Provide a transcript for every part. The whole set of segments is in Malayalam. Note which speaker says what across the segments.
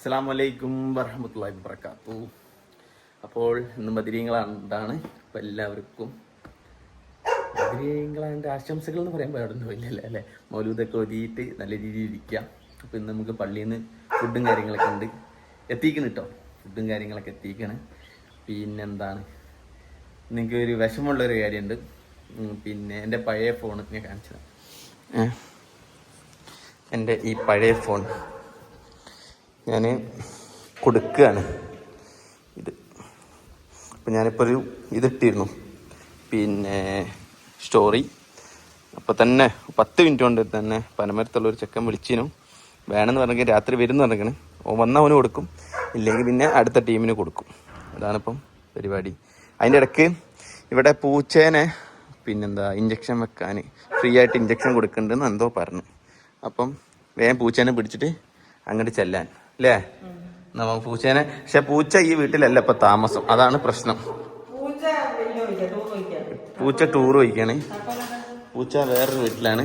Speaker 1: അസ്സലാമലൈക്കും വറഹ്മത്തുള്ളാഹി വബറകാതുഹു. അപ്പോൾ ഇന്ന് ബദരീങ്ങളാണ്. അപ്പോൾ എല്ലാവർക്കും ബദരീങ്ങളാണ്ട് ആശംസകൾ എന്ന് പറയാൻ പാടുണ്ടോ ഇല്ലല്ലേ അല്ലേ? മൗലൂദൊക്കെ ഓതിയിട്ട് നല്ല രീതിയിൽ ഇരിക്കുക. അപ്പോൾ ഇന്ന് നമുക്ക് പള്ളിയിൽ നിന്ന് ഫുഡും കാര്യങ്ങളൊക്കെ ഉണ്ട്, എത്തിക്കണം കേട്ടോ. ഫുഡും കാര്യങ്ങളൊക്കെ എത്തിക്കണം. പിന്നെന്താണ്, നിങ്ങൾക്ക് ഒരു വിഷമമുള്ളൊരു കാര്യമുണ്ട്. പിന്നെ എൻ്റെ പഴയ ഫോൺ ഞാൻ കാണിച്ചത്, എൻ്റെ ഈ പഴയ ഫോൺ ഞാൻ കൊടുക്കുകയാണ്. ഇത് അപ്പം ഞാനിപ്പോൾ ഒരു ഇതിട്ടിരുന്നു, പിന്നെ സ്റ്റോറി. അപ്പോൾ തന്നെ 10 മിനിറ്റ് കൊണ്ട് തന്നെ പനമരത്തുള്ളൊരു ചെക്കൻ വിളിച്ചിനും വേണമെന്ന് പറഞ്ഞെങ്കിൽ രാത്രി വരുമെന്ന് പറഞ്ഞേക്കണ്. വന്നാൽ അവന് കൊടുക്കും, ഇല്ലെങ്കിൽ പിന്നെ അടുത്ത ടീമിന് കൊടുക്കും. അതാണിപ്പം പരിപാടി. അതിൻ്റെ ഇടയ്ക്ക് ഇവിടെ പൂച്ചേനെ ഇഞ്ചക്ഷൻ വെക്കാൻ ഫ്രീ ആയിട്ട് ഇഞ്ചക്ഷൻ കൊടുക്കുന്നുണ്ടെന്ന് എന്തോ പറഞ്ഞു. അപ്പം വേഗം പൂച്ചേനെ പിടിച്ചിട്ട് അങ്ങോട്ട് ചെല്ലാൻ അല്ലേ നമുക്ക് പൂച്ചേനെ. പക്ഷെ പൂച്ച ഈ വീട്ടിലല്ല ഇപ്പൊ താമസം, അതാണ് പ്രശ്നം. പൂച്ച ടൂർ പോയിക്കാണ്. പൂച്ച വേറൊരു വീട്ടിലാണ്.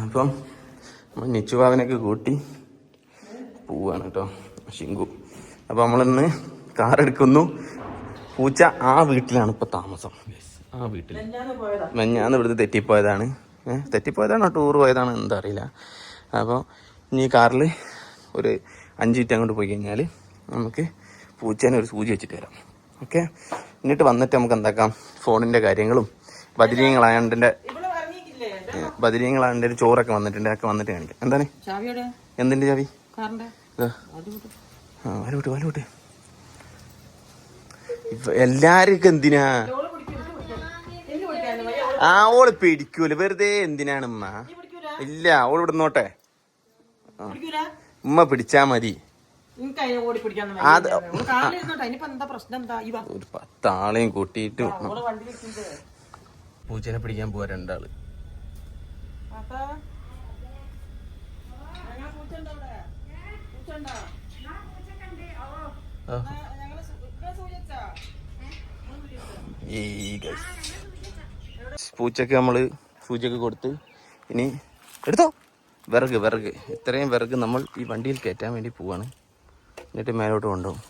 Speaker 1: അപ്പം നിച്ചുവാവിനൊക്കെ കൂട്ടി പോവാണ് കേട്ടോ, ശിങ്കു. അപ്പൊ നമ്മളിന്ന് കാർ എടുക്കുന്നു. പൂച്ച ആ വീട്ടിലാണ് ഇപ്പൊ താമസം. ആ വീട്ടിൽ മെഞ്ഞാന്ന് ഇവിടുന്ന് തെറ്റിപ്പോയതാണോ ടൂർ പോയതാണോ എന്താ അറിയില്ല. അപ്പോൾ ഇനി കാറിൽ ഒരു 5 മിനിറ്റ് അങ്ങോട്ട് പോയി കഴിഞ്ഞാൽ നമുക്ക് പൂച്ചേനെ ഒരു സൂചി വെച്ചിട്ട് വരാം. ഓക്കെ, എന്നിട്ട് വന്നിട്ട് നമുക്ക് എന്താക്കാം, ഫോണിൻ്റെ കാര്യങ്ങളും ബദരീങ്ങളായതിൻ്റെ ചോറൊക്കെ വന്നിട്ടുണ്ട്, അതൊക്കെ വന്നിട്ട് കാണിക്കാം. എന്താണ് എന്തിൻ്റെ ചാവി? വലവിട്ട് എല്ലാവർക്കും എന്തിനാ? ഓള് പിടിക്കൂല, വെറുതെ എന്തിനാണ് ഉമ്മ? ഇല്ല, ഓൾ ഇവിടെ നോട്ടെ, ഉമ്മ പിടിച്ചാ മതി. ഒരു 10 ആളെയും കൂട്ടിയിട്ട് പൂച്ചനെ പിടിക്കാൻ പോവാ 2 ആള്. പൂച്ചക്ക് നമ്മള് സൂചിയൊക്കെ കൊടുത്ത് ഇനി എടുത്തോ വിറക് ഇത്രയും വിറക് നമ്മൾ ഈ വണ്ടിയിൽ കയറ്റാൻ വേണ്ടി പോവാണ്. എന്നിട്ട് മേലോട്ട് കൊണ്ടുപോകും.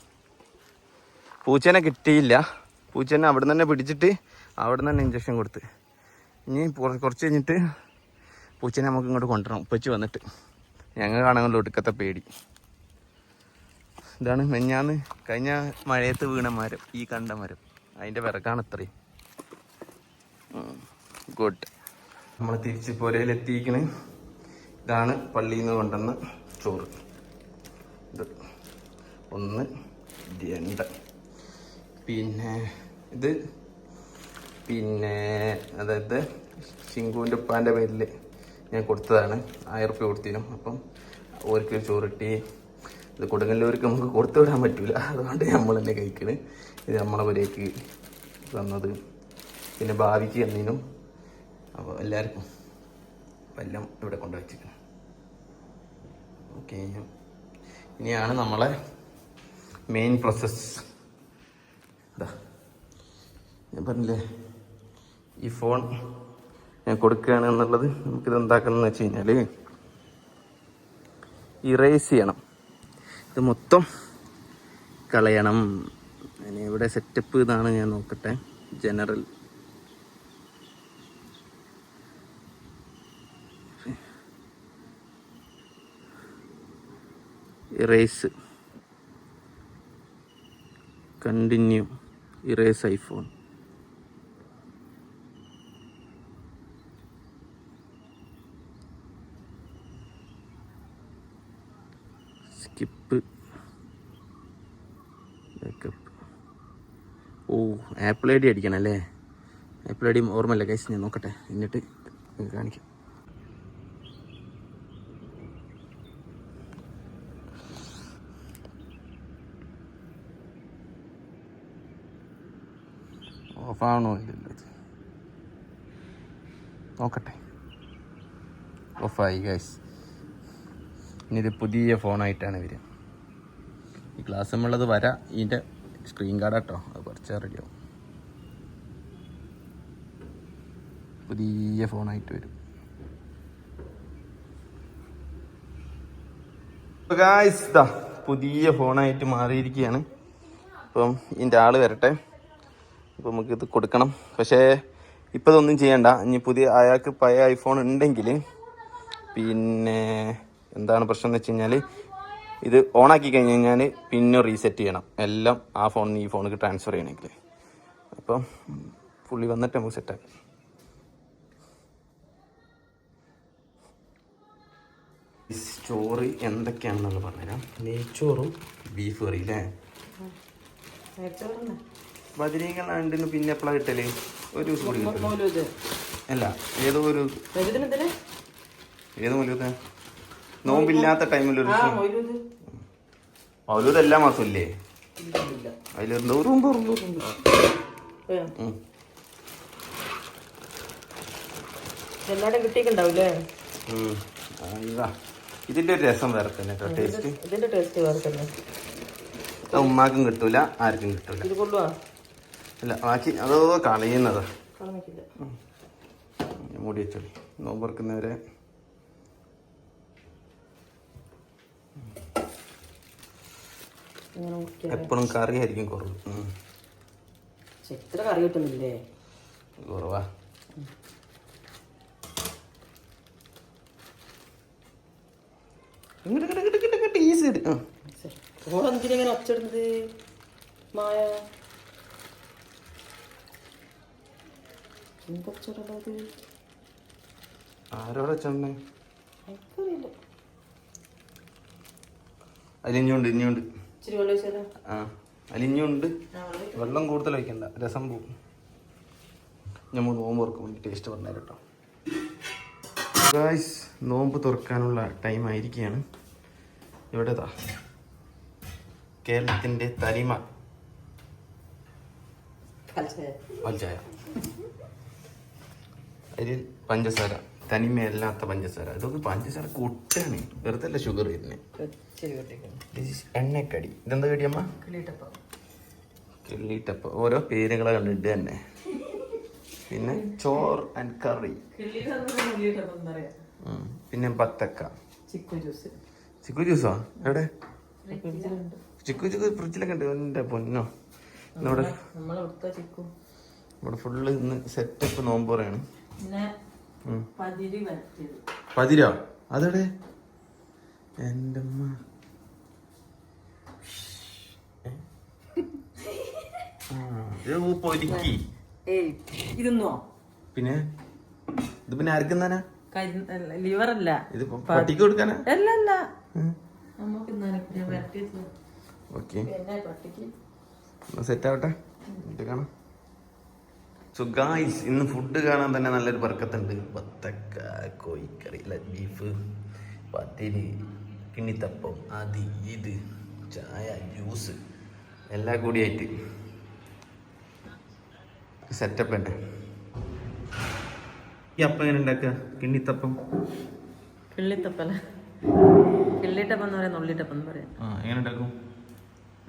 Speaker 1: പൂച്ചേനെ കിട്ടിയില്ല. പൂച്ചേനെ അവിടെ നിന്ന് തന്നെ പിടിച്ചിട്ട് അവിടെ നിന്ന് തന്നെ ഇഞ്ചക്ഷൻ കൊടുത്ത്. ഇനി കുറച്ച് കഴിഞ്ഞിട്ട് പൂച്ചേനെ നമുക്ക് ഇങ്ങോട്ട് കൊണ്ടുവരണം. ഉപ്പച്ചി വന്നിട്ട് ഞങ്ങൾ കാണാനുള്ള ഒടുക്കത്തെ പേടി. ഇതാണ് മെഞ്ഞാന്ന് കഴിഞ്ഞ മഴയത്ത് വീണ മരം, ഈ കണ്ട മരം, അതിൻ്റെ വിറകാണ് ഇത്രയും. ഗുഡ്. നമ്മൾ തിരിച്ച് പുരയിലെത്തിക്കണ്. ഇതാണ് പള്ളിയിൽ നിന്ന് കൊണ്ടുവന്ന ചോറ്. ഇത് 1 2. പിന്നെ അതായത് ശിങ്കുവിൻ്റെ ഉപ്പാൻ്റെ പേരിൽ ഞാൻ കൊടുത്തതാണ്. 1000 റുപ്യ കൊടുത്തിനും. അപ്പം ഓർക്ക് ചോറിട്ടി. ഇത് കൊടുങ്ങല്ലൂർക്ക് നമുക്ക് കൊടുത്തു വിടാൻ പറ്റില്ല, അതുകൊണ്ട് നമ്മൾ തന്നെ കഴിക്കണ്. ഇത് നമ്മളെ പുരയ്ക്ക് തന്നത്, പിന്നെ ഭാവിക്ക് എന്നതിനും. അപ്പോൾ എല്ലാവർക്കും എല്ലാം ഇവിടെ കൊണ്ടുവച്ചിരിക്കണം. ഓക്കെ, ഇനിയാണ് നമ്മളെ മെയിൻ പ്രോസസ്സ്. ഇതാ ഞാൻ പറഞ്ഞില്ലേ, ഈ ഫോൺ ഞാൻ കൊടുക്കുകയാണ് എന്നുള്ളത്. നമുക്കിത് എന്താക്കണം എന്ന് വെച്ച് കഴിഞ്ഞാൽ ഇറേസ് ചെയ്യണം. ഇത് മൊത്തം കളയണം. ഇനി ഇവിടെ സെറ്റപ്പ് ഇതാണ്, ഞാൻ നോക്കട്ടെ. General erase, continue, erase iPhone. Skip, backup. Apple I D അടിക്കണം അല്ലേ? ആപ്പിൾ ഐ ഡി ഓർമ്മയില്ല ഗൈസ്, ഞാൻ നോക്കട്ടെ എന്നിട്ട് കാണിക്കാം. ഓഫാണോ ഇല്ലല്ലോ, നോക്കട്ടെ. ഓഫായി ഗൈസ്. ഇനി ഇത് പുതിയ ഫോണായിട്ടാണ് വരിക. ഈ ഗ്ലാസ് ഉള്ളത് ഇതിൻ്റെ സ്ക്രീൻ ഗാർഡാട്ടോ, അത് കുറച്ച് റെഡിയാവും. പുതിയ ഫോണായിട്ട് വരും. ഗായ്സ് ഇതാ പുതിയ ഫോണായിട്ട് മാറിയിരിക്കുകയാണ്. അപ്പം ഇതിൻ്റെ ആള് വരട്ടെ. അപ്പം നമുക്കിത് കൊടുക്കണം. പക്ഷേ ഇപ്പം ഇതൊന്നും ചെയ്യണ്ട. ഇനി പുതിയ അയാൾക്ക് പഴയ ഐഫോൺ ഉണ്ടെങ്കിൽ പിന്നെ എന്താണ് പ്രശ്നം എന്ന് വെച്ച് കഴിഞ്ഞാൽ ഇത് ഓണാക്കി കഴിഞ്ഞ് കഴിഞ്ഞാൽ പിന്നെ റീസെറ്റ് ചെയ്യണം എല്ലാം. ആ ഫോണിൽ നിന്ന് ഈ ഫോണിലേക്ക് ട്രാൻസ്ഫർ ചെയ്യണമെങ്കിൽ. അപ്പം പുള്ളി വന്നിട്ട് നമുക്ക് സെറ്റാക്കാം. ചോറ് എന്തൊക്കെയാണെന്നുള്ള പറഞ്ഞുതരാം. നെയ്ച്ചോറും ബീഫ് കറി അല്ലേ? ബദരീകളാണ്ടിന് പിന്നെ എപ്പോഴാണ് കിട്ടല്? ഒരു ദിവസം കൂടി കിട്ടല് അല്ല, ഏതോ ഒരു ഏത് മൗലൂദ്? നോമ്പില്ലാത്ത ടൈമിൽ ഒരു മൗലൂദ് എല്ലാ മാസവും ഇല്ലേ? അതിലെന്തോ ഇതിന്റെ ഒരു രസം വേറെ തന്നെ കേട്ടോ. ടേസ്റ്റ് ഉമ്മാക്കും കിട്ടൂല, ആർക്കും കിട്ടൂല. അല്ല ബാക്കി അതോ കളയുന്നതാ. മൂടി വെച്ചോളി നോമ്പ് തുറക്കുന്നവരെ. എപ്പോഴും കറി ആയിരിക്കും കുറവ്.
Speaker 2: കറി കിട്ടുന്നില്ലേ?
Speaker 1: കുറവാ.
Speaker 2: ഓളെന്തിനെങ്ങനെ ഒച്ചിടുന്നത്? മായ
Speaker 1: ആരോടെ ചെന്നേ? അലിഞ്ഞുണ്ട് ഇനിയുണ്ട്. ആ അലിഞ്ഞുണ്ട്. വെള്ളം കൂടുതൽ വയ്ക്കണ്ട, രസം പോവും. നമ്മൾ നോമ്പ് തുറക്കും വേണ്ടി ടേസ്റ്റ് പറഞ്ഞുതരാം കേട്ടോ. ഗായ്സ് നോമ്പ് തുറക്കാനുള്ള ടൈം ആയിരിക്കുകയാണ്. ഇവിടെതാ കേരളത്തിൻ്റെ തനിമ പാൽച്ചായ. അതിൽ പഞ്ചസാര, തനിമയല്ലാത്ത പഞ്ചസാര. ഇതൊക്കെ പഞ്ചസാര കൂട്ടാണ്, വെറുതെ അല്ല ഷുഗർ വരുന്നത്. എണ്ണക്കടി. ഇതെന്താ കടിയമ്മ? കിള്ളിട്ടപ്പം. ഓരോ പേരുകളെ കണ്ടിട്ട് തന്നെ. പിന്നെ ചോർ ആൻഡ് കറി. പിന്നെ ബത്തക്ക. ചിക്കു ജ്യൂസോ? എവിടെ? ചിക്കു ജ്യൂസ് ഫ്രിഡ്ജിലൊക്കെ ഉണ്ട്. എൻ്റെ പൊന്നോ, ഇവിടെ ഫുള്ള് ഇന്ന് സെറ്റപ്പ് നോമ്പ് പറയാണ്. പതിരോ? അതെവിടെ? എൻ്റെ അമ്മ. പൊരിക്കി പിന്നെ ഇത് പിന്നെ ആർക്കെന്നാനാ?
Speaker 2: ലിവറല്ല,
Speaker 1: ഇത് പട്ടിക്ക് കൊടുക്കാനാ?
Speaker 2: അല്ലല്ല.
Speaker 1: ഓക്കെ സെറ്റ് ആവട്ടെ, കാണാം. സോ ഗായ്സ് ഇന്ന് ഫുഡ് കാണാൻ തന്നെ നല്ലൊരു ബർക്കത്തുണ്ട്. ബത്തക്ക, കോഴിക്കറി, ബീഫ്, പത്തിരി, കിണ്ണിത്തപ്പം, അത് ഇത്, ചായ, ജ്യൂസ് എല്ലാം കൂടിയായിട്ട് സെറ്റപ്പ് തന്നെ. ഈ അപ്പം എങ്ങനെ ഉണ്ടാക്കുക? കിണ്ണിത്തപ്പം
Speaker 2: കിള്ളിത്തപ്പല്ല, കിള്ളിട്ടപ്പം എന്ന് പറയാം, നുള്ളിട്ടപ്പം എന്ന് പറയാം.
Speaker 1: എങ്ങനെ ഉണ്ടാക്കും?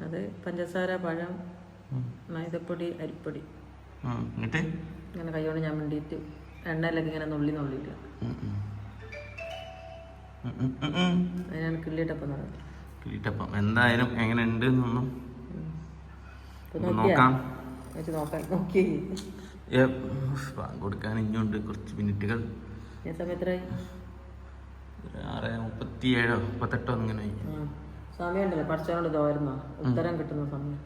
Speaker 2: അത് പഞ്ചസാര, പഴം, മൈദപ്പൊടി, അരിപ്പൊടി
Speaker 1: എന്നിട്ട്
Speaker 2: ഇങ്ങനെ കൈകൊണ്ട് ഞാൻ വേണ്ടിയിട്ട് എണ്ണയിലൊക്കെ ഇങ്ങനെ നുള്ളിയിട്ട് അതിനാണ് കിള്ളിട്ടപ്പം എന്ന് പറയുന്നത്.
Speaker 1: കിള്ളിട്ടപ്പം എന്തായാലും എങ്ങനെ ഉണ്ട് എന്നൊന്നും നോക്കാം.
Speaker 2: നോക്കി
Speaker 1: കൊടുക്കാൻ ഇനിയുണ്ട് കുറച്ച് മിനിറ്റുകൾ.
Speaker 2: സമയത്തായി
Speaker 1: 6:37 38 അങ്ങനെ
Speaker 2: സമയം ഉണ്ടല്ലോ. പഠിച്ചവനോട് ഇതായിരുന്നോ ഉത്തരം കിട്ടുന്ന സമയം.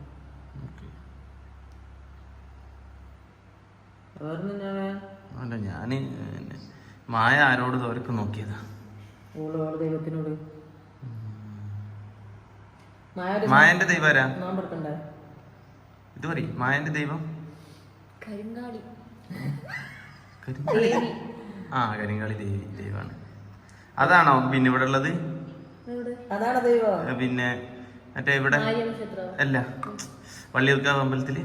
Speaker 1: അല്ല ഞാന് മായ ആരോട് തോരക്ക് നോക്കിയതാ.
Speaker 2: ദൈവത്തിനോട്.
Speaker 1: മായന്റെ ദൈവം ആരാ? ഇത് പറയും. മായന്റെ ദൈവം കരിങ്കാളി ദൈവമാണ്. അതാണോ പിന്നെ ഇവിടെ ഉള്ളത്? പിന്നെ മറ്റേ ഇവിടെ അല്ല, വള്ളിയൂർക്കാവ് അമ്പലത്തില്.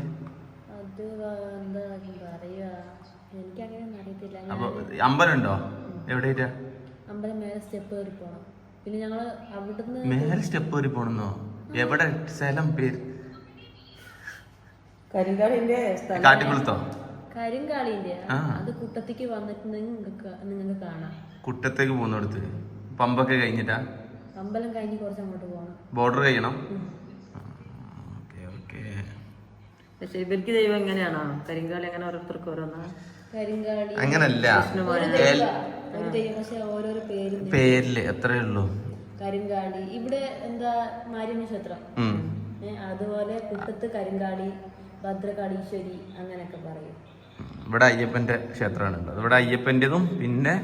Speaker 1: അപ്പൊ അമ്പലം ഉണ്ടോ? എവിടെയാ? മേലെ സ്റ്റെപ്പ് കയറി പോണെന്നോ? എവിടെ സ്ഥലം? പേര് കാട്ടിക്കുളത്തോ?
Speaker 3: കരിങ്കാളിന്റെ അത് കുട്ടത്തേക്ക് വന്നിട്ട് നിങ്ങൾക്ക് കാണാം.
Speaker 1: കുട്ടത്തേക്ക് പോകുന്നിടത്ത് പമ്പൊക്കെ കഴിഞ്ഞിട്ടാ?
Speaker 3: അമ്പലം കഴിഞ്ഞ് കുറച്ച് അങ്ങോട്ട് പോകണം.
Speaker 1: ബോർഡർ കഴിയണം. Okay okay.
Speaker 2: പക്ഷെ ഇവർക്ക് ദൈവം എങ്ങനെയാണോ കരിങ്കാളി അങ്ങനെ ഓരോരുത്തർക്ക് ഓരോന്നാ?
Speaker 3: കരിങ്കാളി
Speaker 1: അങ്ങനല്ല,
Speaker 3: ഒരു ദൈവം, പക്ഷെ ഓരോരോ
Speaker 1: പേരില് എത്രയേ ഉള്ളൂ.
Speaker 3: കരിങ്കാളി ഇവിടെ എന്താ മാരിയമ്മ ക്ഷേത്രം, അതുപോലെ കുട്ടത്ത് കരിങ്കാളി, ഭദ്രകാളീശ്വരി അങ്ങനെയൊക്കെ പറയും.
Speaker 1: ഇവിടെ അയ്യപ്പന്റെ ക്ഷേത്രമാണ് ഉള്ളത്. ഇവിടെ അയ്യപ്പൻ്റെതും പിന്നെ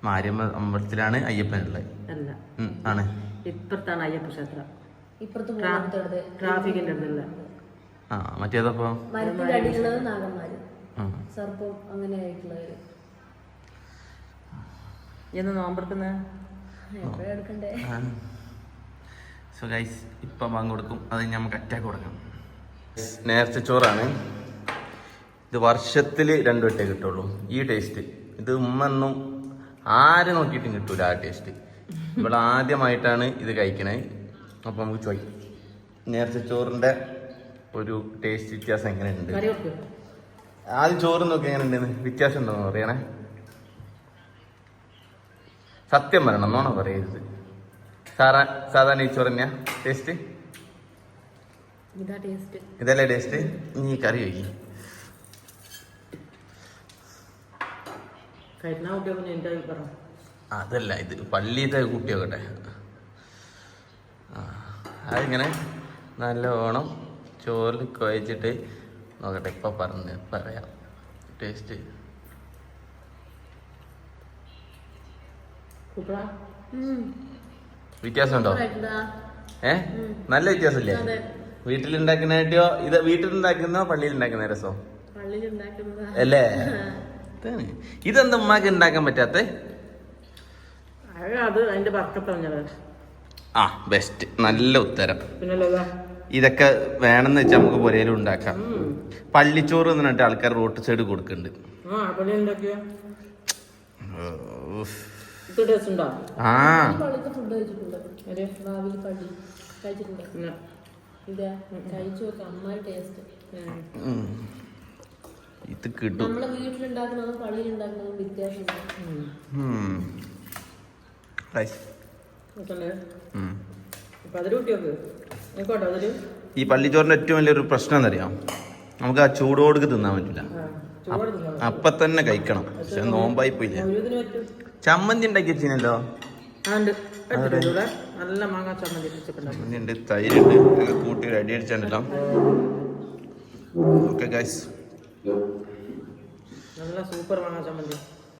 Speaker 1: മാരിയമ്മ അമ്പലത്തിലാണ് അയ്യപ്പനുള്ളത്.
Speaker 2: അല്ല,
Speaker 1: ആണ്.
Speaker 2: ഇപ്പുറത്താണ് അയ്യപ്പ ക്ഷേത്രം.
Speaker 3: ഇപ്പുറത്ത്
Speaker 2: ട്രാഫിക്കിന്റെ അടുത്തല്ല.
Speaker 1: ആ മറ്റേതപ്പോ
Speaker 3: മരത്തിന്റെ അടിയിലുള്ളത് നാഗന്മാര്, സർപ്പം അങ്ങനെ ആയിട്ടുള്ളവര്.
Speaker 2: എന്ന് നോമ്പെടുക്കുന്ന
Speaker 3: എടുക്കണ്ടേ?
Speaker 1: സോ ഗൈസ്, ഇപ്പം വാങ്ങി കൊടുക്കും. അത് നമുക്ക് അറ്റാക്ക് കൊടുക്കാം. നേർച്ച ചോറാണ് ഇത്. വർഷത്തിൽ 2 വട്ടേ കിട്ടുള്ളൂ ഈ ടേസ്റ്റ്. ഇത് ഉമ്മൊന്നും ആര് നോക്കിയിട്ടും കിട്ടൂല ആ ടേസ്റ്റ്. ഇവിടെ ആദ്യമായിട്ടാണ് ഇത് കഴിക്കണേ. അപ്പം നമുക്ക് ചോദിക്കാം നേർച്ച ചോറിൻ്റെ ഒരു ടേസ്റ്റ് വ്യത്യാസം എങ്ങനെയുണ്ട്. ആദ്യം ചോറ് നോക്കി എങ്ങനെയുണ്ടെന്ന് വ്യത്യാസം ഉണ്ടോന്ന് പറയണേ. സത്യം പറയണം, എന്നാണോ പറയരുത്. സാധാരണ ഈ ചോറ് തന്നെയാ ടേസ്റ്റ്? ഇതല്ലേ ടേസ്റ്റ്? നീ കറി വയ്ക്കി. അതല്ല, ഇത് പള്ളിയിലത്തെ കൂട്ടി നോക്കട്ടെ. അതിങ്ങനെ നല്ലോണം ചോറിൽ കുഴച്ചിട്ട് നോക്കട്ടെ. ഇപ്പം പറയാം ടേസ്റ്റ്. വ്യത്യാസം ഉണ്ടോ? നല്ല വ്യത്യാസമില്ലേ? വീട്ടിലുണ്ടാക്കുന്നോ ഇത്? വീട്ടിലുണ്ടാക്കുന്നോ പള്ളിയിൽ ഉണ്ടാക്കുന്ന രസോ അല്ലേ? ഇതെന്താ ഉമ്മാക്ക് ഉണ്ടാക്കാൻ പറ്റാത്ത? ആ ബെസ്റ്റ്, നല്ല ഉത്തരം. ഇതൊക്കെ വേണമെന്ന് വെച്ചാൽ നമുക്ക് പുരയിലും ഉണ്ടാക്കാം. പള്ളിച്ചോറ് എന്ന് പറഞ്ഞിട്ട് ആൾക്കാർ റോഡ് സൈഡ് കൊടുക്കുന്നുണ്ട്. ഇത് കിട്ടും.
Speaker 3: നമ്മളെ വീട്ടിലുണ്ടാക്കുന്നതും പള്ളിയിലുണ്ടാക്കുന്നതും വ്യത്യാസം.
Speaker 1: ഈ പള്ളിച്ചോറിന്റെ ഏറ്റവും വലിയൊരു പ്രശ്നം എന്നറിയാം, നമുക്ക് ആ ചൂടോടുക്ക് തിന്നാൻ പറ്റില്ല. അപ്പൊ തന്നെ കഴിക്കണം. പക്ഷെ നോമ്പായി പോയില്ല. ചമ്മന്തി ഉണ്ടാക്കി വെച്ചിനല്ലോ. ചമ്മന്തി ഉണ്ട്, തൈരുണ്ട്, ഇതൊക്കെ കൂട്ടി റെഡി അടിച്ചിട്ടുണ്ടല്ലോ. ഓക്കെ ഗൈസ്,
Speaker 2: നല്ല സൂപ്പർ മാങ്ങ ചമ്മന്തി.